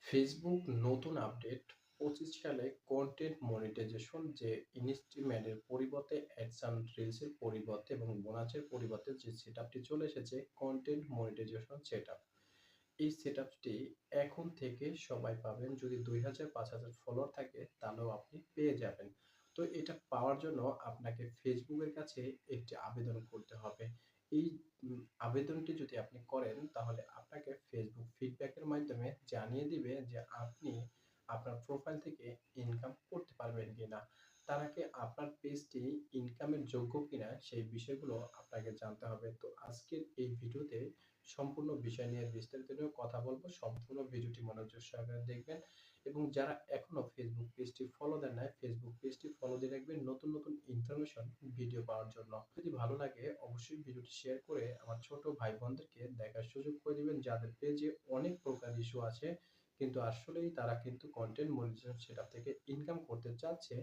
Facebook নতুন update 25 সালে content monetization যে ইনস্ট্রিমেন্টের পরিবর্তে অ্যাডস অ্যান্ড রিলসের পরিবর্তে এবং বোনাসের পরিবর্তে যে সেটআপটি চলে এসেছে কন্টেন্ট মনিটাইজেশন সেটআপ। এই সেটআপটি এখন থেকে সবাই পাবেন। যদি 2000-5000 ফলোয়ার থাকে তাহলেও আপনি পেয়ে যাবেন। তো এটা পাওয়ার জন্য আপনাকে ফেসবুকের কাছে একটি আবেদন করতে হবে। এই আবেদনটি যদি আপনি করেন তাহলে আপনাকে ফেসবুক ফিডব্যাকের মাধ্যমে জানিয়ে দিবে যে আপনি আপনার প্রোফাইল থেকে ইনকাম করতে পারবেন কিনা। তার আগে আপনার পেজটি ইনকামের যোগ্য কিনা সেই বিষয়গুলো আপনাকে জানতে হবে। তো আজকের এই ভিডিওতে সম্পূর্ণ বিষয় নিয়ে বিস্তারিত নিয়ে কথা বলবো। সম্পূর্ণ ভিডিওটি মনোযোগ সহকারে দেখবেন এবং যারা এখনো ফেসবুক পেজটি ফলো দেন নাই ফেসবুক পেজটি ফলো দিয়ে রাখবেন নতুন নতুন ইনফরমেশন ভিডিও পাওয়ার জন্য। যদি ভালো লাগে অবশ্যই ভিডিওটি শেয়ার করে আমার ছোট ভাই বোনদেরকে দেখার সুযোগ করে দিবেন যাদের পেজে অনেক প্রকার ইস্যু আছে কিন্তু আসলেই তারা কিন্তু কন্টেন্ট মনিটাইজেশন সেটআপ থেকে ইনকাম করতে চাচ্ছে,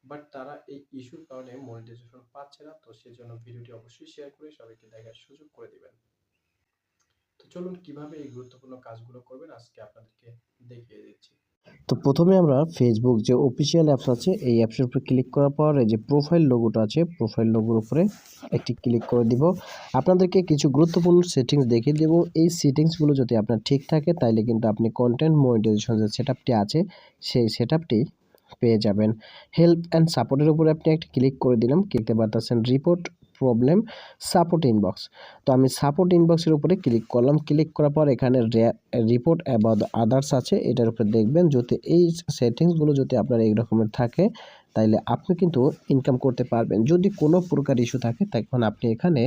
বাট তারা এই ইস্যুর কারণে মনিটাইজেশন পাচ্ছে না। তো সেজন্য ভিডিওটি অবশ্যই শেয়ার করে সবাইকে দেখার সুযোগ করে দিবেন। তো চলুন কিভাবে এই গুরুত্বপূর্ণ কাজগুলো করবেন আজকে আপনাদেরকে দেখিয়ে দিচ্ছি। তো প্রথমে আমরা ফেসবুক যে অফিসিয়াল অ্যাপস আছে এই অ্যাপসের উপরে ক্লিক করার পর এই যে প্রোফাইল লোগোটা আছে প্রোফাইল লোগোর উপরে একটি ক্লিক করে দিব। আপনাদেরকে কিছু গুরুত্বপূর্ণ সেটিংস দেখিয়ে দেব। এই সেটিংসগুলো যদি আপনার ঠিক থাকে তাইলে কিন্তু আপনি কন্টেন্ট মনিটাইজেশন যে সেটআপটি আছে সেই সেটআপটি পেয়ে যাবেন। হেল্প অ্যান্ড সাপোর্টের উপরে আপনি একটা ক্লিক করে দিলাম। দেখতে পারতেছেন রিপোর্ট প্রবলেম সাপোর্ট ইনবক্স। তো আমি সাপোর্ট ইনবক্সের উপরে ক্লিক করলাম। ক্লিক করার পর এখানে রিপোর্ট অ্যাবাউট আদার্স আছে, এটার উপরে দেখবেন যদি এই সেটিংসগুলো যদি আপনার এই রকমের থাকে তাইলে আপনি কিন্তু ইনকাম করতে পারবেন। যদি কোনো প্রকার ইস্যু থাকে তখন আপনি এখানে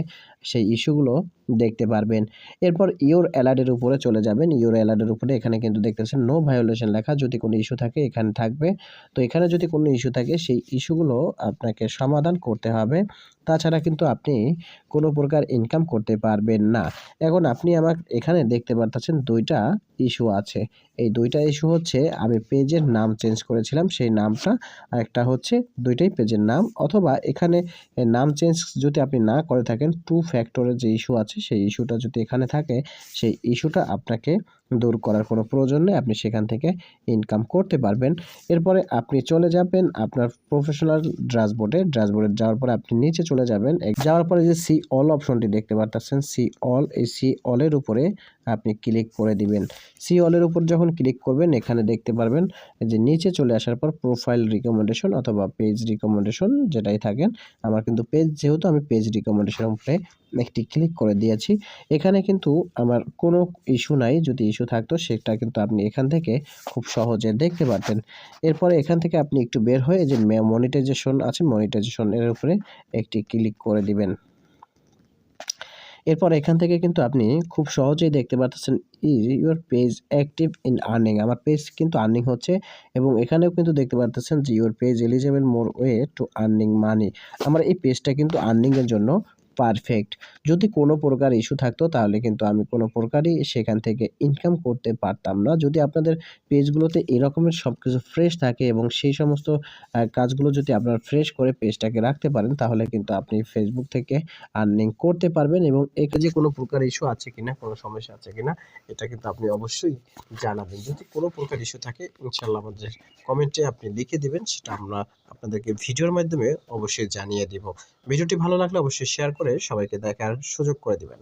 সেই ইস্যুগুলো দেখতে পারবেন। এরপর ইওর অ্যালার্টের উপরে চলে যাবেন। ইওর অ্যালার্টের উপরে এখানে কিন্তু দেখতেছেন নো ভায়োলেশন লেখা, যদি কোনো ইস্যু থাকে এখানে থাকবে। তো এখানে যদি কোনো ইস্যু থাকে সেই ইস্যুগুলো আপনাকে সমাধান করতে হবে, তাছাড়া কিন্তু আপনি কোনো প্রকার ইনকাম করতে পারবেন না। এখন আপনি আমার এখানে দেখতে পারতেছেন দুইটা ইস্যু আছে। এই দুইটা ইস্যু হচ্ছে আমি পেজের নাম চেঞ্জ করেছিলাম সেই নামটা, আর একটা হচ্ছে দুইটাই পেজের নাম, অথবা এখানে নাম চেঞ্জ যদি আপনি না করে থাকেন টু ফ্যাক্টরের যে ইস্যু আছে সেই ইস্যুটা যদি এখানে থাকে সেই ইস্যুটা আপনাকে দূর করার কোনো প্রয়োজন নেই, আপনি সেখান থেকে ইনকাম করতে পারবেন। এরপরে আপনি চলে যাবেন আপনার প্রফেশনাল ড্যাশবোর্ডে যাওয়ার পরে আপনি নিচে চলে যাবেন। যাওয়ার পরে যে সি অল অপশনটি দেখতে পারতেছেন সি অল, এই সি অলের উপরে আপনি ক্লিক করে দিবেন। সি অলের উপর যখন ক্লিক করবেন এখানে দেখতে পারবেন যে নিচে চলে আসার পর প্রোফাইল রিকমেন্ডেশন অথবা পেজ রিকমেন্ডেশন যেটাই থাকেন, আমার কিন্তু পেজ যেহেতু আমি পেজ রিকমেন্ডেশন উপরে একটি ক্লিক করে দিয়েছি। এখানে কিন্তু আমার কোনো ইস্যু নাই, যদি ইস্যু থাকতো সেটা কিন্তু আপনি এখান থেকে খুব সহজে দেখতে পারতেন। এরপরে এখান থেকে আপনি একটু বের হয়ে যে মনিটাইজেশন আছে মনিটাইজেশন এর উপরে একটি ক্লিক করে দিবেন। এরপর এখান থেকে কিন্তু আপনি খুব সহজেই দেখতে পাচ্ছেন your page active in earning, আমার পেজ কিন্তু আর্নিং হচ্ছে এবং এখানেও কিন্তু দেখতে পাচ্ছেন যে your page eligible more way to earning money, আমার এই পেজটা কিন্তু আর্নিংয়ের জন্য পারফেক্ট। যদি কোনো প্রকার ইস্যু থাকতো তাহলে কিন্তু আমি কোনো প্রকারই সেখান থেকে ইনকাম করতে পারতাম না। যদি আপনাদের পেজগুলোতে এরকমের সব কিছু ফ্রেশ থাকে এবং সেই সমস্ত কাজগুলো যদি আপনারা ফ্রেশ করে পেজটাকে রাখতে পারেন তাহলে কিন্তু আপনি ফেসবুক থেকে আর্নিং করতে পারবেন। এবং এই কাজে কোনো প্রকার ইস্যু আছে কিনা, কোনো সমস্যা আছে কিনা এটা কিন্তু আপনি অবশ্যই জানাবেন। যদি কোনো প্রকার ইস্যু থাকে ইনশাআল্লাহ আমাদের কমেন্টে আপনি লিখে দিবেন, সেটা আমরা আপনাদেরকে ভিডিওর মাধ্যমে অবশ্যই জানিয়ে দিব। ভিডিওটি ভালো লাগলে অবশ্যই শেয়ার করে সবাইকে দেখার সুযোগ করে দিবেন।